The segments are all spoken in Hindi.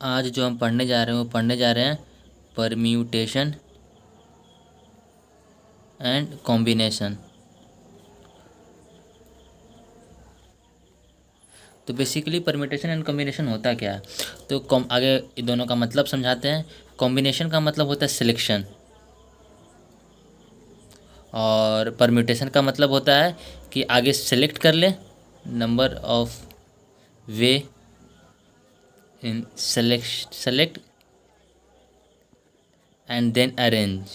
आज जो हम पढ़ने जा रहे हैं वो पढ़ने जा रहे हैं परम्यूटेशन एंड कॉम्बिनेशन। तो बेसिकली परम्यूटेशन एंड कॉम्बिनेशन होता क्या है, तो आगे इन दोनों का मतलब समझाते हैं। कॉम्बिनेशन का मतलब होता है सिलेक्शन और परम्यूटेशन का मतलब होता है कि आगे सेलेक्ट कर ले, number of way in select and then arrange.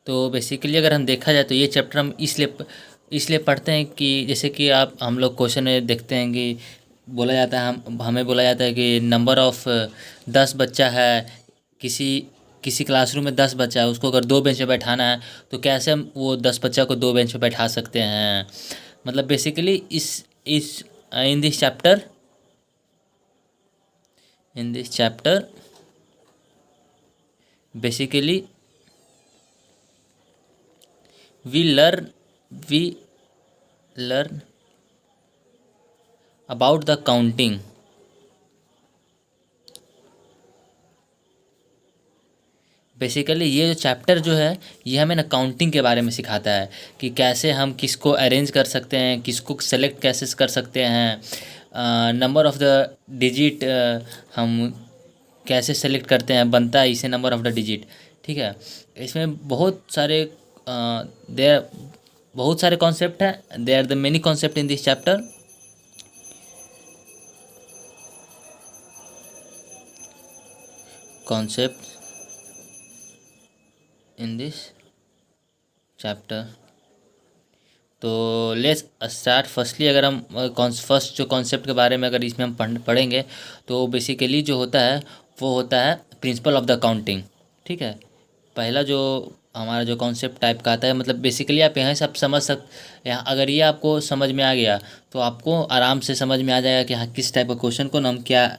तो बेसिकली अगर हम देखा जाए तो ये चैप्टर हम इसलिए पढ़ते हैं कि जैसे कि आप हम लोग क्वेश्चन में देखते हैं कि बोला जाता है, हमें बोला जाता है कि नंबर ऑफ़ 10 बच्चा है, किसी किसी क्लासरूम में 10 बच्चा है, उसको अगर 2 बेंच पे बैठाना है तो कैसे हम वो 10 बच्चा को 2 बेंच पे बैठा सकते हैं। मतलब बेसिकली इस इन this chapter basically we learn about the counting। Basically ये जो चैप्टर जो है ये हमें ना काउंटिंग के बारे में सिखाता है कि कैसे हम किसको अरेंज कर सकते हैं, किसको सेलेक्ट कैसे कर सकते हैं, नंबर ऑफ़ द डिजिट हम कैसे सेलेक्ट करते हैं, बनता है इसे नंबर ऑफ़ द डिजिट। ठीक है, इसमें देयर बहुत सारे कॉन्सेप्ट हैं, there are the many concept in this chapter. Concept in this chapter. तो लेट्स स्टार्ट। फर्स्टली अगर हम फर्स्ट जो कॉन्सेप्ट के बारे में अगर इसमें हम पढ़ेंगे तो बेसिकली जो होता है वो होता है प्रिंसिपल ऑफ द काउंटिंग। ठीक है, पहला जो हमारा जो कॉन्सेप्ट टाइप का आता है, मतलब बेसिकली आप यहाँ से आप समझ यहाँ अगर ये आपको समझ में आ गया तो आपको आराम से समझ में आ जाएगा कि हाँ किस टाइप का क्वेश्चन को हम क्या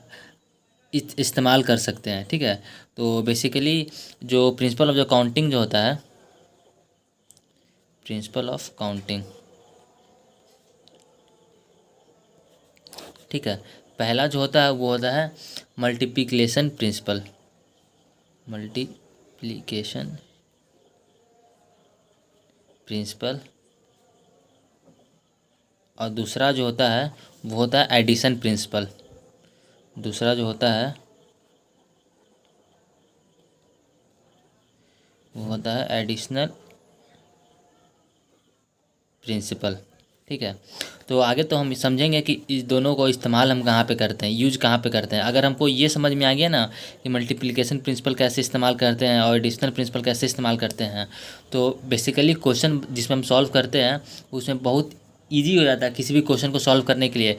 इस्तेमाल कर सकते हैं। ठीक है, तो बेसिकली जो प्रिंसिपल ऑफ द काउंटिंग जो होता है, प्रिंसिपल ऑफ काउंटिंग, ठीक है, पहला जो होता है वो होता है मल्टीप्लिकेशन प्रिंसिपल, मल्टीप्लिकेशन प्रिंसिपल। और दूसरा जो होता है वो होता है एडिशन प्रिंसिपल। दूसरा जो होता है वो होता है एडिशनल प्रिंसिपल। ठीक है, तो आगे तो हम समझेंगे कि इस दोनों को इस्तेमाल हम कहाँ पे करते हैं, यूज कहाँ पे करते हैं। अगर हमको ये समझ में आ गया ना कि मल्टीप्लिकेशन प्रिंसिपल कैसे इस्तेमाल करते हैं और एडिशनल प्रिंसिपल कैसे इस्तेमाल करते हैं, तो बेसिकली क्वेश्चन जिसमें हम सॉल्व करते हैं उसमें बहुत ईजी हो जाता है किसी भी क्वेश्चन को सॉल्व करने के लिए।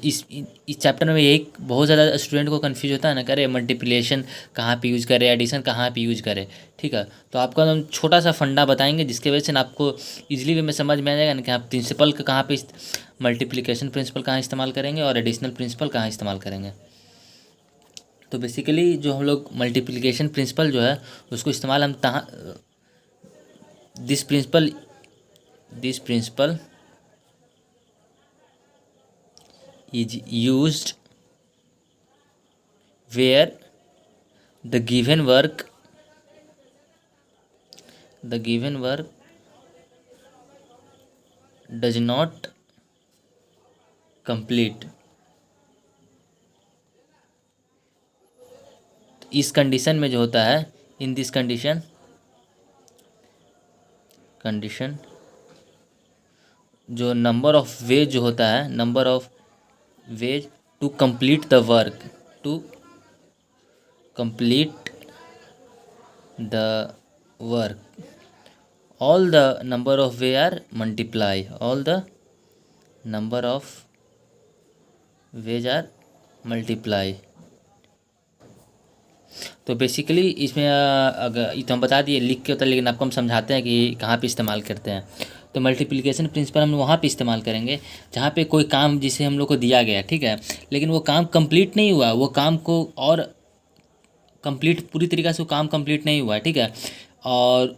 इस चैप्टर में यही बहुत ज़्यादा स्टूडेंट को कन्फ्यूज होता है ना, करे मल्टीप्लिकेशन कहाँ पे यूज़ करें, एडिशन कहाँ पे यूज़ करें। ठीक है, तो आपको हम छोटा सा फंडा बताएंगे जिसके वजह से ना आपको इजीली वे में समझ में आ जाएगा ना कि आप प्रिंसिपल का कहाँ पे मल्टीप्लिकेशन प्रिंसिपल कहाँ इस्तेमाल करेंगे और एडिशनल प्रिंसिपल कहाँ इस्तेमाल करेंगे। तो बेसिकली जो हम लोग मल्टीप्लिकेशन प्रिंसिपल जो है उसको इस्तेमाल हम this principle is used where the given work does not complete। इस कंडीशन में जो होता है, इन दिस कंडीशन जो नंबर ऑफ वेज जो होता है, number of ways to complete the work, all the number of way are multiply, all the number of ways are multiply। तो बेसिकली इसमें अगर ये तो हम बता दिए लिख के होता है, लेकिन आपको हम समझाते हैं कि कहाँ पे इस्तेमाल करते हैं। तो मल्टीप्लिकेशन प्रिंसिपल हम वहाँ पे इस्तेमाल करेंगे जहाँ पे कोई काम जिसे हम लोग को दिया गया, ठीक है, लेकिन वो काम कंप्लीट नहीं हुआ, वो काम को और कंप्लीट पूरी तरीक़े से वो काम कंप्लीट नहीं हुआ है। ठीक है, और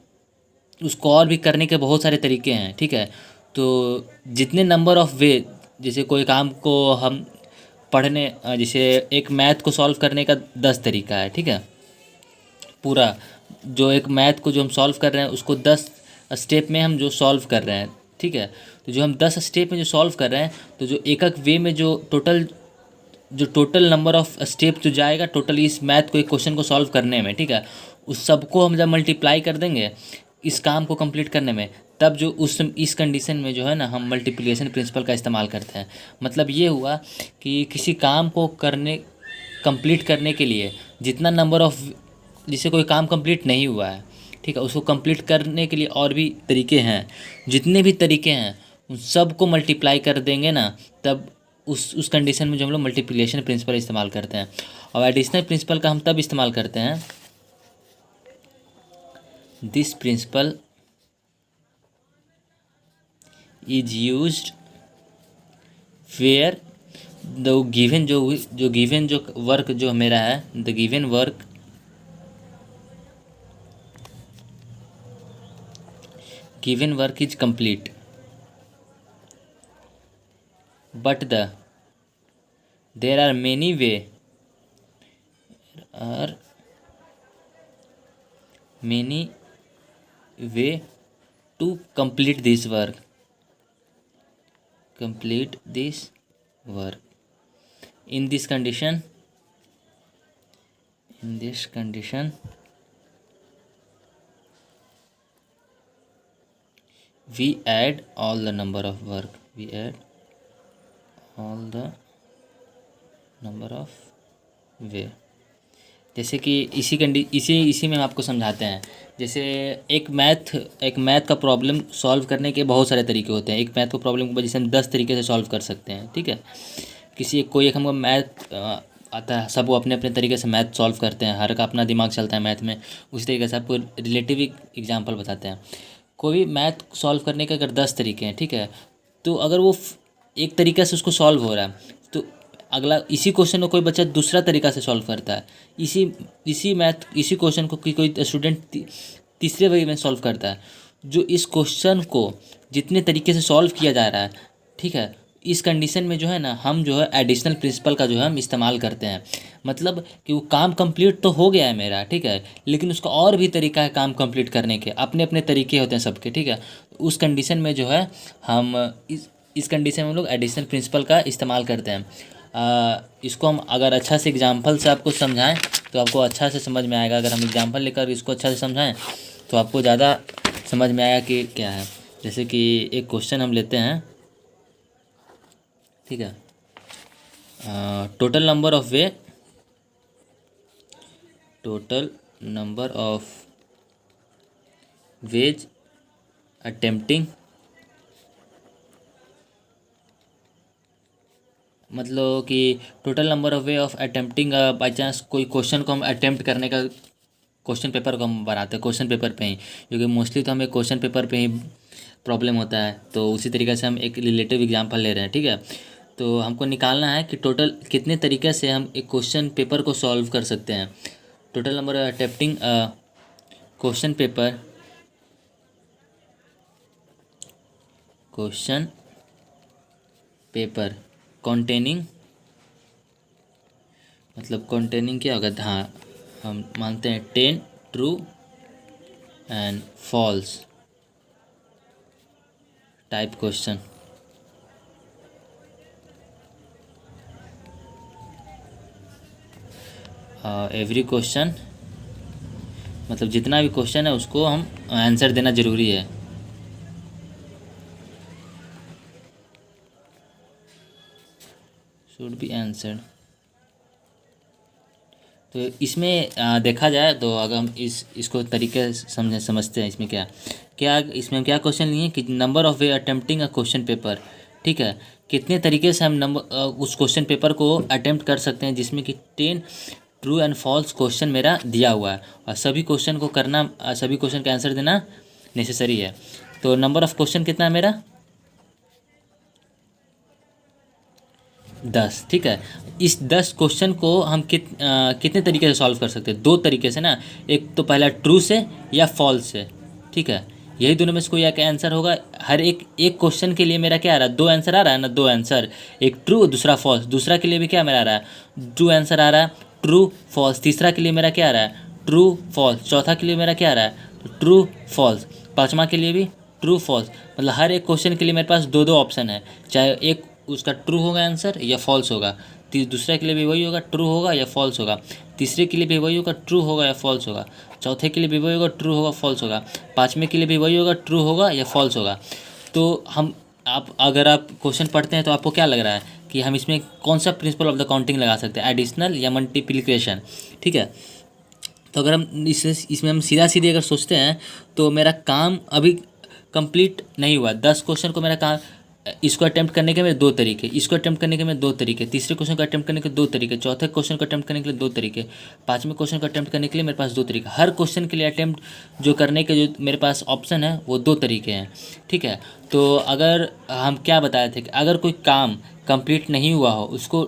उसको और भी करने के बहुत सारे तरीके हैं। ठीक है, तो जितने नंबर ऑफ़ वे जैसे कोई काम को हम पढ़ने जैसे एक मैथ को सॉल्व करने का 10 तरीका है, ठीक है। पूरा जो एक मैथ को जो हम सॉल्व कर रहे हैं उसको 10 स्टेप में हम जो सॉल्व कर रहे हैं, ठीक है। तो जो हम 10 स्टेप में जो सॉल्व कर रहे हैं, तो जो एक एक वे में जो टोटल नंबर ऑफ स्टेप जो जाएगा टोटल इस मैथ को एक क्वेश्चन को सॉल्व करने में, ठीक है, उस सबको हम जब मल्टीप्लाई कर देंगे इस काम को कंप्लीट करने में, तब जो उस इस कंडीशन में जो है ना हम मल्टीप्लिकेशन प्रिंसिपल का इस्तेमाल करते हैं। मतलब ये हुआ कि किसी काम को कंप्लीट करने के लिए जितना नंबर ऑफ, जिससे कोई काम कंप्लीट नहीं हुआ है, ठीक है, उसको कंप्लीट करने के लिए और भी तरीके हैं, जितने भी तरीके हैं उन सब को मल्टीप्लाई कर देंगे ना, तब उस कंडीशन में जो हम लोग मल्टीप्लिकेशन प्रिंसिपल इस्तेमाल करते हैं। और एडिशनल प्रिंसिपल का हम तब इस्तेमाल करते हैं, this principle is used where the given जो वर्क जो मेरा है, the given work is complete but there are many way to complete this work in this condition we add all the number of वे। जैसे कि इसी में हम आपको समझाते हैं। जैसे एक मैथ का प्रॉब्लम सॉल्व करने के बहुत सारे तरीके होते हैं। एक मैथ को प्रॉब्लम को जैसे हम 10 तरीके से सॉल्व कर सकते हैं, ठीक है। कोई एक हमको मैथ आता है, सब वो अपने अपने तरीके से मैथ सॉल्व करते हैं, हर का अपना दिमाग चलता है मैथ में। उसी तरीके से आपको रिलेटिव एग्जाम्पल बताते हैं। कोई भी मैथ सॉल्व करने के अगर 10 तरीके हैं, ठीक है, तो अगर वो एक तरीका से उसको सॉल्व हो रहा है, तो अगला इसी क्वेश्चन को कोई बच्चा दूसरा तरीका से सॉल्व करता है। इसी क्वेश्चन को कोई स्टूडेंट तीसरे वे में सॉल्व करता है। जो इस क्वेश्चन को जितने तरीके से सॉल्व किया जा रहा है, ठीक है, इस कंडीशन में जो है ना हम जो है एडिशनल प्रिंसिपल का जो है हम इस्तेमाल करते हैं। मतलब कि वो काम कंप्लीट तो हो गया है मेरा, ठीक है, लेकिन उसका और भी तरीका है काम कंप्लीट करने के, अपने अपने तरीके होते हैं सबके, ठीक है। उस कंडीशन में जो है हम इस कंडीशन में हम लोग एडिशनल प्रिंसिपल का इस्तेमाल करते हैं। इसको हम अगर अच्छा से एग्जांपल से आपको समझाएं तो आपको अच्छा से समझ में आएगा। अगर हम एग्जांपल लेकर इसको अच्छा से समझाएं तो आपको ज़्यादा समझ में आएगा कि क्या है। जैसे कि एक क्वेश्चन हम लेते हैं, ठीक है, total number of veg attempting, मतलब कि total number of way of attempting by chance कोई क्वेश्चन को हम अटेम्प्ट करने का, क्वेश्चन पेपर को हम बनाते हैं क्वेश्चन पेपर पे ही, क्योंकि मोस्टली तो हमें क्वेश्चन पेपर पे ही प्रॉब्लम होता है। तो उसी तरीके से हम एक रिलेटिव एग्जांपल ले रहे हैं, ठीक है। तो हमको निकालना है कि टोटल कितने तरीके से हम एक क्वेश्चन पेपर को सॉल्व कर सकते हैं। Total number of attempting question paper containing, मतलब कॉन्टेनिंग क्या होगा, हाँ हम मानते हैं 10 true and false type question. Every question, मतलब जितना भी क्वेश्चन है उसको हम आंसर देना ज़रूरी है। Should be answered. तो इसमें देखा जाए तो अगर हम इसको तरीके से समझते हैं, इसमें इसमें हम क्या क्वेश्चन लिए कि number of way attempting a question paper, ठीक है, कितने तरीके से हम उस क्वेश्चन पेपर को अटेम्प्ट कर सकते हैं जिसमें कि 10 ट्रू एंड फॉल्स क्वेश्चन मेरा दिया हुआ है और सभी क्वेश्चन का आंसर देना नेसेसरी है। तो नंबर ऑफ क्वेश्चन कितना है मेरा 10, ठीक है। इस 10 क्वेश्चन को हम कितने तरीके से सॉल्व कर सकते हैं? 2 तरीके से ना, एक तो पहला ट्रू से या फॉल्स से, ठीक है, यही दोनों में से कोई एक आंसर होगा। हर एक एक क्वेश्चन के लिए मेरा क्या आ रहा है, दो आंसर आ रहा है ना, दो आंसर, एक ट्रू दूसरा फॉल्स। दूसरा के लिए भी क्या मेरा आ रहा है, ट्रू आंसर आ रहा है, ट्रू फॉल्स। तीसरा के लिए मेरा क्या आ रहा है, ट्रू फॉल्स। चौथा के लिए मेरा क्या आ रहा है, ट्रू फॉल्स। पाँचवा के लिए भी ट्रू फॉल्स। मतलब हर एक क्वेश्चन के लिए मेरे पास दो दो ऑप्शन है, चाहे एक उसका ट्रू होगा आंसर या फॉल्स होगा। दूसरे के लिए भी वही होगा, ट्रू होगा या फॉल्स होगा। तीसरे के लिए भी वही होगा, ट्रू होगा या फॉल्स होगा। चौथे के लिए भी वही होगा, ट्रू होगा फॉल्स होगा। पाँचवें के लिए भी वही होगा, ट्रू होगा या फॉल्स होगा। तो हम आप अगर आप क्वेश्चन पढ़ते हैं तो आपको क्या लग रहा है कि हम इसमें कौन सा प्रिंसिपल ऑफ द काउंटिंग लगा सकते हैं, एडिशनल या मल्टीप्लिकेशन। ठीक है, तो अगर हम इसमें हम सीधा सीधे अगर सोचते हैं तो मेरा काम अभी कंप्लीट नहीं हुआ। 10 क्वेश्चन को मेरा काम, इसको अटेम्प्ट करने के मेरे दो तरीके, इसको अटेम्प्ट करने के मेरे दो तरीके, तीसरे क्वेश्चन को अटेम्प्ट करने के दो तरीके, चौथे क्वेश्चन को अटेम्प्ट करने के लिए दो तरीके, पाँचवें क्वेश्चन को अटेम्प्ट करने के लिए मेरे पास दो तरीके। हर क्वेश्चन के लिए अटेम्प्ट जो करने के जो मेरे पास ऑप्शन है वो दो तरीके हैं। ठीक है, तो अगर हम क्या बताए थे कि अगर कोई काम कंप्लीट नहीं हुआ हो उसको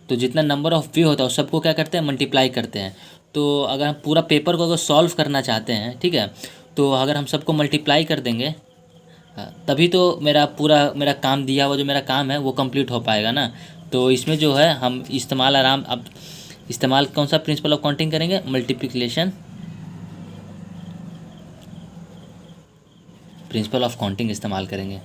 तो जितना नंबर ऑफ वे होता है उस सबको क्या करते हैं, मल्टीप्लाई करते हैं। तो अगर हम पूरा पेपर को अगर सॉल्व करना चाहते हैं, ठीक है, तो अगर हम सबको मल्टीप्लाई कर देंगे तभी तो मेरा काम दिया हुआ जो मेरा काम है वो कंप्लीट हो पाएगा ना। तो इसमें जो है हम इस्तेमाल कौन सा प्रिंसिपल ऑफ काउंटिंग करेंगे, मल्टीप्लिकेशन प्रिंसिपल ऑफ काउंटिंग इस्तेमाल करेंगे।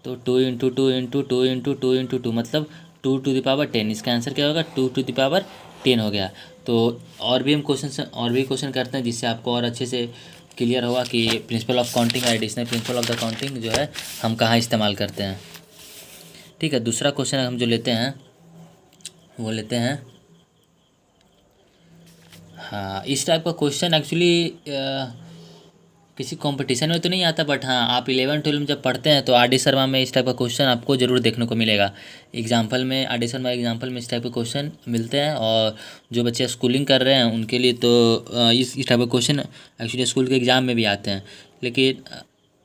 तो 2 × 2 × 2 × 2 मतलब 2⁻10। इसका आंसर क्या होगा, 2⁻10 हो गया। तो और भी क्वेश्चन करते हैं जिससे आपको और अच्छे से क्लियर होगा कि प्रिंसिपल ऑफ काउंटिंग और additional principal of the counting जो है हम कहाँ इस्तेमाल करते हैं। ठीक है, दूसरा क्वेश्चन हम जो लेते हैं वो लेते हैं, हाँ इस टाइप का क्वेश्चन एक्चुअली किसी कंपटीशन में तो नहीं आता, बट हाँ आप 11-12 में जब पढ़ते हैं तो आर डी शर्मा में इस टाइप का क्वेश्चन आपको ज़रूर देखने को मिलेगा। एग्जाम्पल में आर डी शर्मा एग्जाम्पल में इस टाइप के क्वेश्चन मिलते हैं। और जो बच्चे स्कूलिंग कर रहे हैं उनके लिए तो इस टाइप का क्वेश्चन एक्चुअली स्कूल के एग्ज़ाम में भी आते हैं। लेकिन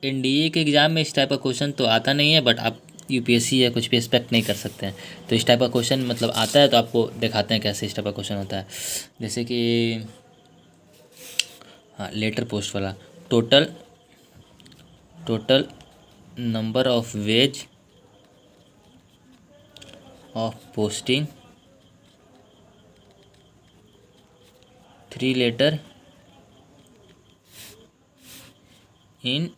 एनडीए के एग्ज़ाम में इस टाइप का क्वेश्चन तो आता नहीं है, बट आप यूपीएससी या कुछ भी एक्सपेक्ट नहीं कर सकते हैं। तो इस टाइप का क्वेश्चन मतलब आता है तो आपको दिखाते हैं कैसे इस टाइप का क्वेश्चन होता है। जैसे कि हाँ लेटर पोस्ट वाला, total number of ways of posting 3 letter in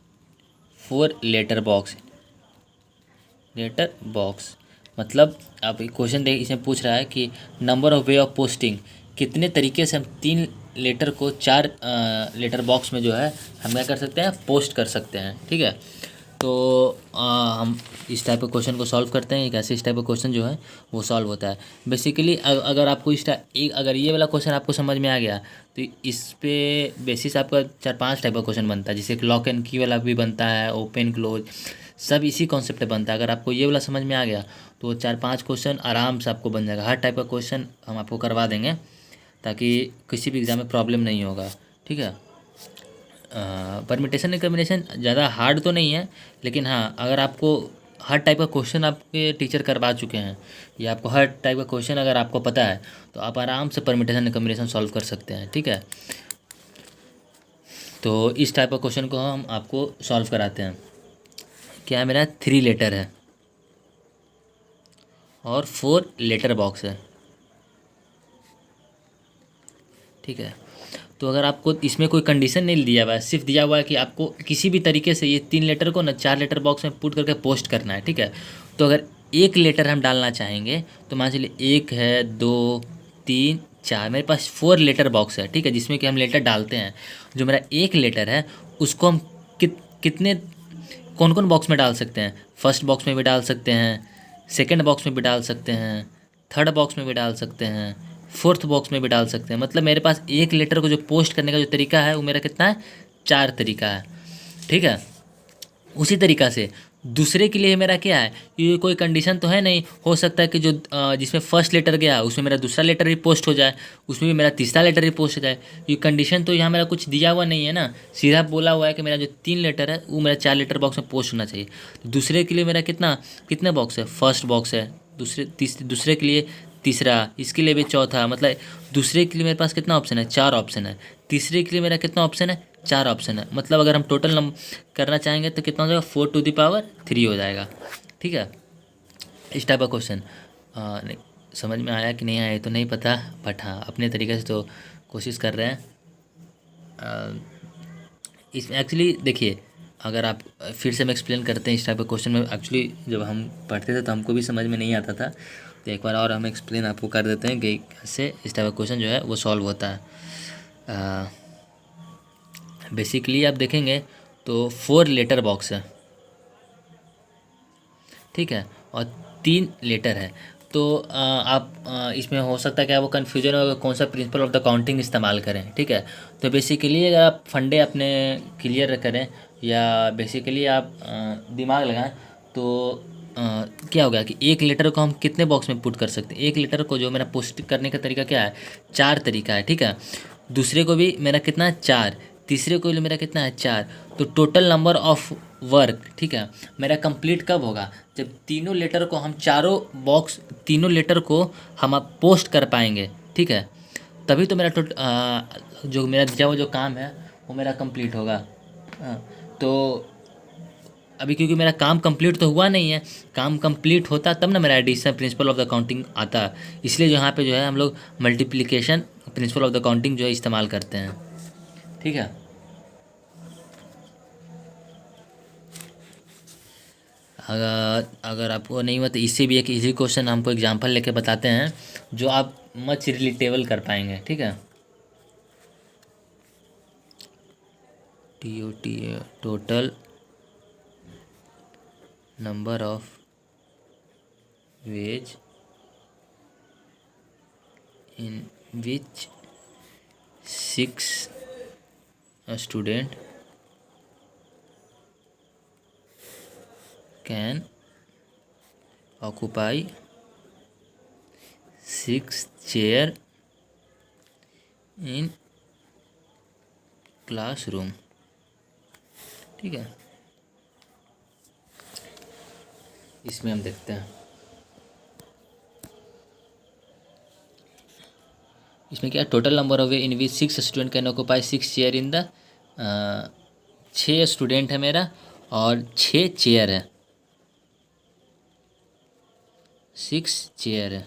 4 letter box. मतलब आप क्वेश्चन देख, इसमें पूछ रहा है कि number of way of posting, कितने तरीके से हम 3 लेटर को 4 लेटर बॉक्स में जो है हम क्या कर सकते हैं, पोस्ट कर सकते हैं। ठीक है, तो हम इस टाइप के क्वेश्चन को सॉल्व करते हैं। कैसे इस टाइप का क्वेश्चन जो है वो सॉल्व होता है। बेसिकली अगर आपको अगर ये वाला क्वेश्चन आपको समझ में आ गया तो इस पे बेसिस आपका 4-5 टाइप का क्वेश्चन बनता है। जैसे लॉक एंड की वाला भी बनता है, ओपन क्लोज, सब इसी कॉन्सेप्ट पे बनता है। अगर आपको ये वाला समझ में आ गया तो 4-5 क्वेश्चन आराम से आपको बन जाएगा। हर टाइप का क्वेश्चन हम आपको करवा देंगे ताकि किसी भी एग्ज़ाम में प्रॉब्लम नहीं होगा। ठीक है, परमिटेशन एंड कॉम्बिनेशन ज़्यादा हार्ड तो नहीं है, लेकिन हाँ अगर आपको हर टाइप का क्वेश्चन आपके टीचर करवा चुके हैं या आपको हर टाइप का क्वेश्चन अगर आपको पता है तो आप आराम से परमिटेशन एंड कॉम्बिनेशन सॉल्व कर सकते हैं। ठीक है, तो इस टाइप का क्वेश्चन को हम आपको सॉल्व कराते हैं। क्या मेरा 3 लेटर है और 4 लेटर बॉक्स है। ठीक है, तो अगर आपको इसमें कोई कंडीशन नहीं दिया हुआ है, सिर्फ दिया हुआ है कि आपको किसी भी तरीके से ये 3 लेटर को ना 4 लेटर बॉक्स में पुट करके पोस्ट करना है। ठीक है, तो अगर एक लेटर हम डालना चाहेंगे तो मान चलिए 1 है, 2, 3, 4, मेरे पास 4 लेटर बॉक्स है। ठीक है, जिसमें कि हम लेटर डालते हैं। जो मेरा एक लेटर है उसको हम कितने कौन कौन बॉक्स में डाल सकते हैं, फर्स्ट बॉक्स में भी डाल सकते हैं, सेकंड बॉक्स में भी डाल सकते हैं, थर्ड बॉक्स में भी डाल सकते हैं, फोर्थ बॉक्स में भी डाल सकते हैं। मतलब मेरे पास एक लेटर को जो पोस्ट करने का जो तरीका है वो मेरा कितना है, 4 तरीका है। ठीक है, उसी तरीक़ा से दूसरे के लिए मेरा क्या है, ये कोई कंडीशन तो है नहीं। हो सकता है कि जो जिसमें फर्स्ट लेटर गया उसमें मेरा दूसरा लेटर भी पोस्ट हो जाए, उसमें भी मेरा तीसरा लेटर भी पोस्ट हो जाए। ये कंडीशन तो यहाँ मेरा कुछ दिया हुआ नहीं है ना, सीधा बोला हुआ है कि मेरा जो 3 लेटर है वो मेरा 4 लेटर बॉक्स में पोस्ट होना चाहिए। तो दूसरे के लिए मेरा कितने बॉक्स है, फर्स्ट बॉक्स है। दूसरे के लिए तीसरा, इसके लिए भी चौथा, मतलब दूसरे के लिए मेरे पास कितना ऑप्शन है, 4 ऑप्शन है। तीसरे के लिए मेरा कितना ऑप्शन है, 4 ऑप्शन है। मतलब अगर हम टोटल नंबर करना चाहेंगे तो कितना हो जाएगा, 4⁻³ हो जाएगा। ठीक है, इस टाइप का क्वेश्चन नहीं समझ में आया कि नहीं आया तो नहीं पता, बट हाँ अपने तरीके से तो कोशिश कर रहे हैं। इसमें एक्चुअली देखिए, अगर आप फिर से हम एक्सप्लेन करते हैं इस टाइप के क्वेश्चन में, एक्चुअली जब हम पढ़ते थे तो हमको भी समझ में नहीं आता था, तो एक बार और हम एक्सप्लेन आपको कर देते हैं कि कैसे इस टाइप का क्वेश्चन जो है वो सॉल्व होता है। बेसिकली आप देखेंगे तो 4 लेटर बॉक्स है, ठीक है, और 3 लेटर है। तो आप इसमें हो सकता है कि वो कन्फ्यूजन हो कौन सा प्रिंसिपल ऑफ द काउंटिंग इस्तेमाल करें। ठीक है, तो बेसिकली अगर आप फंडे अपने क्लियर करें या बेसिकली आप दिमाग लगाएं तो क्या होगा कि एक लेटर को हम कितने बॉक्स में पुट कर सकते हैं। एक लेटर को जो मेरा पोस्ट करने का तरीका क्या है, 4 तरीका है। ठीक है, दूसरे को भी मेरा कितना है, 4, तीसरे को भी मेरा कितना है, 4। तो टोटल नंबर ऑफ वर्क, ठीक है, मेरा कंप्लीट कब होगा, जब तीनों लेटर को हम तीनों लेटर को हम अब पोस्ट कर पाएंगे। ठीक है, तभी तो मेरा जो मेरा दिया हुआ जो काम है वो मेरा कंप्लीट होगा। तो अभी क्योंकि मेरा काम कंप्लीट तो हुआ नहीं है, काम कंप्लीट होता तब ना मेरा addition principle of the counting आता, इसलिए यहाँ पे जो है हम लोग multiplication principle of the counting जो है इस्तेमाल करते हैं। ठीक है, अगर आपको नहीं हुआ तो इससे भी एक इजी क्वेश्चन हमको एग्जांपल लेके बताते हैं जो आप मच रिलेटेबल कर पाएंगे। ठीक है, total number of ways in which 6 student can occupy 6 chair in classroom. ठीक है, इसमें हम देखते हैं, इसमें क्या total number of way in which 6 student can occupy 6 chair in the 6 student है मेरा और 6 चेयर है, 6 चेयर है।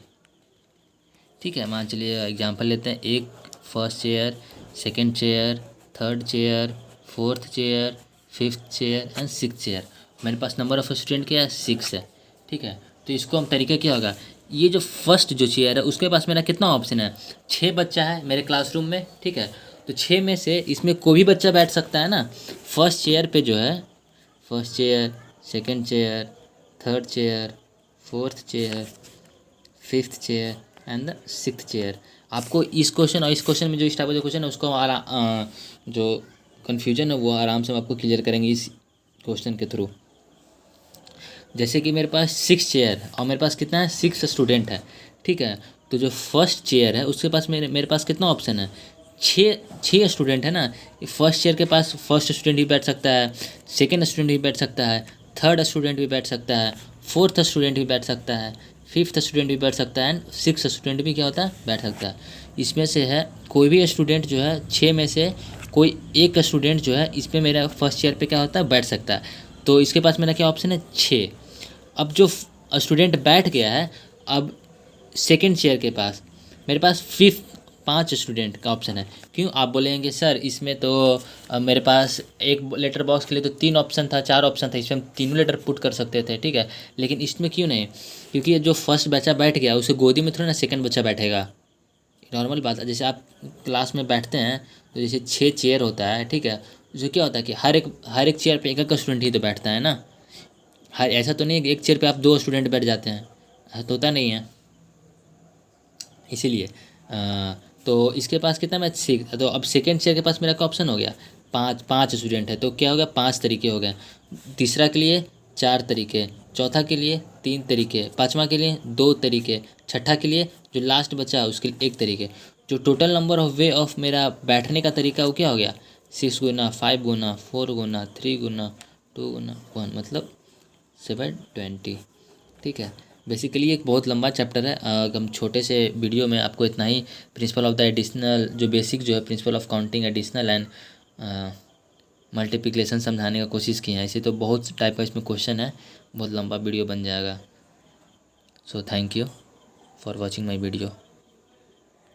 ठीक है, मान चलिए एग्जांपल लेते हैं, एक first chair, second chair, third chair, fourth chair, fifth chair and 6th chair. मेरे पास नंबर ऑफ स्टूडेंट क्या है, 6 है। ठीक है, तो इसको हम तरीका क्या होगा, ये जो फर्स्ट जो चेयर है उसके पास मेरा कितना ऑप्शन है, 6 बच्चा है मेरे क्लासरूम में। ठीक है, तो 6 में से इसमें कोई भी बच्चा बैठ सकता है ना। फर्स्ट चेयर पे जो है, first chair, second chair, third chair, fourth chair, fifth chair and the 6th chair. आपको इस क्वेश्चन और इस क्वेश्चन में जो इस टाइप का जो क्वेश्चन है उसको जो कन्फ्यूजन है वो आराम से हम आपको क्लियर करेंगे इस क्वेश्चन के थ्रू। जैसे कि मेरे पास 6 चेयर और मेरे पास कितना है, 6 स्टूडेंट है। ठीक है, तो जो फर्स्ट चेयर है उसके पास मेरे पास कितना ऑप्शन है, 6 स्टूडेंट है ना। फर्स्ट चेयर के पास फर्स्ट स्टूडेंट भी बैठ सकता है, सेकेंड स्टूडेंट भी बैठ सकता है, थर्ड स्टूडेंट भी बैठ सकता है, फोर्थ स्टूडेंट भी बैठ सकता है, फिफ्थ स्टूडेंट भी बैठ सकता है एंड 6th स्टूडेंट भी क्या होता है, बैठ सकता है। इसमें से है कोई भी स्टूडेंट जो है 6 में से कोई एक स्टूडेंट जो है इस पर मेरा फर्स्ट चेयर पे क्या होता है, बैठ सकता है। तो इसके पास मेरा क्या ऑप्शन है, 6। अब जो स्टूडेंट बैठ गया है, अब सेकंड चेयर के पास मेरे पास 5 स्टूडेंट का ऑप्शन है। क्यों, आप बोलेंगे सर इसमें तो मेरे पास एक लेटर बॉक्स के लिए तो 3 ऑप्शन था, 4 ऑप्शन था, इसमें हम तीनों लेटर पुट कर सकते थे। ठीक है, लेकिन इसमें क्यों नहीं, क्योंकि जो फर्स्ट बच्चा बैठ गया उसे गोदी में थोड़ा ना सेकंड बच्चा बैठेगा। नॉर्मल बात है, जैसे आप क्लास में बैठते हैं तो जैसे 6 चेयर होता है। ठीक है, जो क्या होता है कि हर एक चेयर पे एक स्टूडेंट ही तो बैठता है ना। हर ऐसा तो नहीं है कि एक चेयर पे आप 2 स्टूडेंट बैठ जाते हैं, ऐसा तो होता नहीं है। इसीलिए तो इसके पास कितना मैं 6, तो अब सेकेंड चेयर के पास मेरा क्या ऑप्शन हो गया, 5 स्टूडेंट है, तो क्या हो गया, 5 तरीके हो गए। तीसरा के लिए 4 तरीके, चौथा के लिए 3 तरीके, पाँचवा के लिए 2 तरीके, छठा के लिए जो लास्ट बचा है उसके लिए 1 तरीके। जो total number of way of मेरा बैठने का तरीका वो क्या हो गया, 6 गुना 5 गुना 4 गुना 3 गुना 2 गुना 1 मतलब 720। ठीक है, बेसिकली एक बहुत लंबा चैप्टर है। हम छोटे से वीडियो में आपको इतना ही प्रिंसिपल ऑफ द एडिशनल जो बेसिक जो है principle of counting additional and multiplication समझाने का कोशिश की है। ऐसे तो बहुत टाइप का इसमें क्वेश्चन है, बहुत लंबा वीडियो बन जाएगा। So thank you for watching my video.